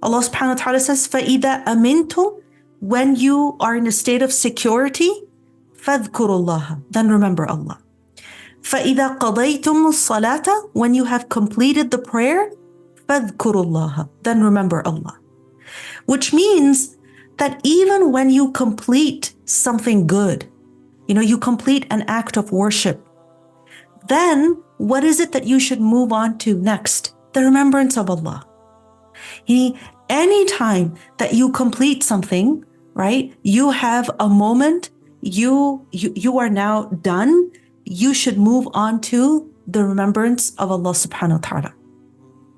Allah subhanahu wa ta'ala says, فَإِذَا أَمِنْتُمْ, when you are in a state of security, فَاذْكُرُوا اللَّهَ, then remember Allah. فَإِذَا قَضَيْتُمُ الصَّلَاةَ, when you have completed the prayer, فَاذْكُرُوا اللَّهَ, then remember Allah. Which means that even when you complete something good, you complete an act of worship, then what is it that you should move on to next? The remembrance of Allah. Any time that you complete something, right, you have a moment, you are now done, you should move on to the remembrance of Allah subhanahu wa ta'ala.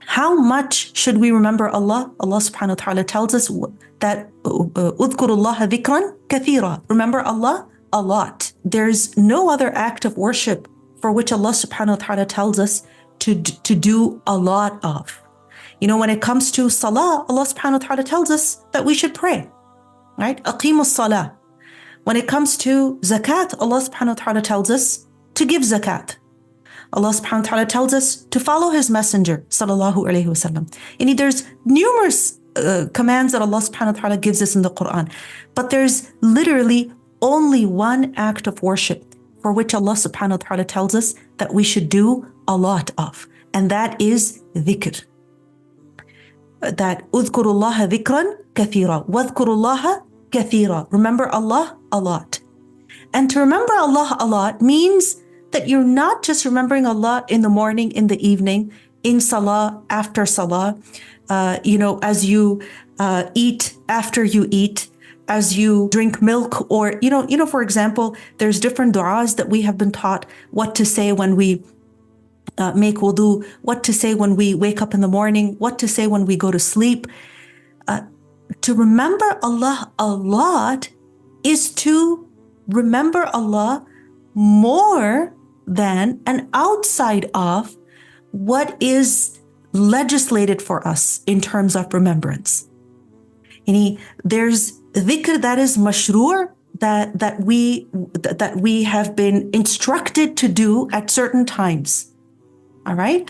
How much should we remember Allah? Allah subhanahu wa ta'ala tells us that اذكروا الله ذكرا كثيرا. Remember Allah a lot. There's no other act of worship for which Allah subhanahu wa ta'ala tells us to do a lot of. When it comes to salah, Allah subhanahu wa ta'ala tells us that we should pray, right? أقيموا الصلاة. When it comes to zakat, Allah subhanahu wa ta'ala tells us to give zakat. Allah subhanahu wa ta'ala tells us to follow His Messenger, sallallahu alayhi wasallam. There's numerous commands that Allah subhanahu wa ta'ala gives us in the Quran, but there's literally only one act of worship for which Allah subhanahu wa ta'ala tells us that we should do a lot of, and that is dhikr. That اذكروا الله ذكرا كثيرا واذكروا الله كثيرا. Remember Allah a lot. And to remember Allah a lot means that you're not just remembering Allah in the morning, in the evening, in salah, after salah, as you eat, after you eat, as you drink milk, or, for example, there's different du'as that we have been taught what to say when we make wudu, what to say when we wake up in the morning, what to say when we go to sleep. To remember Allah a lot is to remember Allah more than and outside of what is legislated for us in terms of remembrance. There's dhikr that is mashru', that we have been instructed to do at certain times. All right?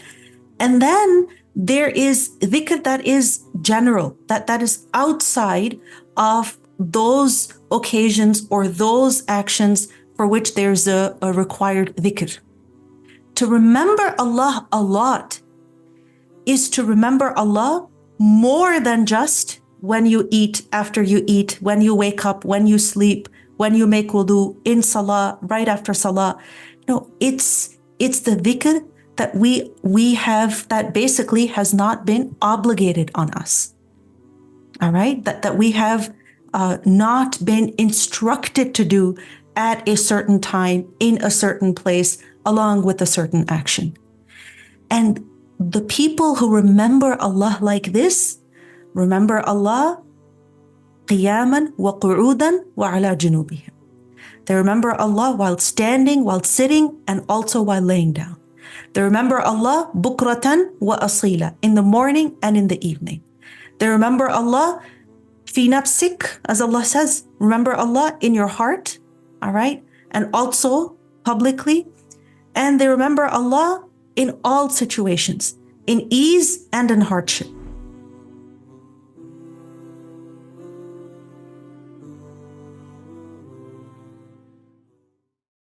And then there is dhikr that is general, that is outside of those occasions or those actions for which there's a required dhikr. To remember Allah a lot is to remember Allah more than just when you eat, after you eat, when you wake up, when you sleep, when you make wudu, in salah, right after salah. No, it's the dhikr that we have, that basically has not been obligated on us. All right? That we have not been instructed to do at a certain time, in a certain place, along with a certain action. And the people who remember Allah like this, remember Allah qiyaman wa qu'udan wa ala junubihim. They remember Allah while standing, while sitting, and also while laying down. They remember Allah bukratan wa asila, in the morning and in the evening. They remember Allah fi nafsik, as Allah says, remember Allah in your heart, all right? And also publicly. And they remember Allah in all situations, in ease and in hardship.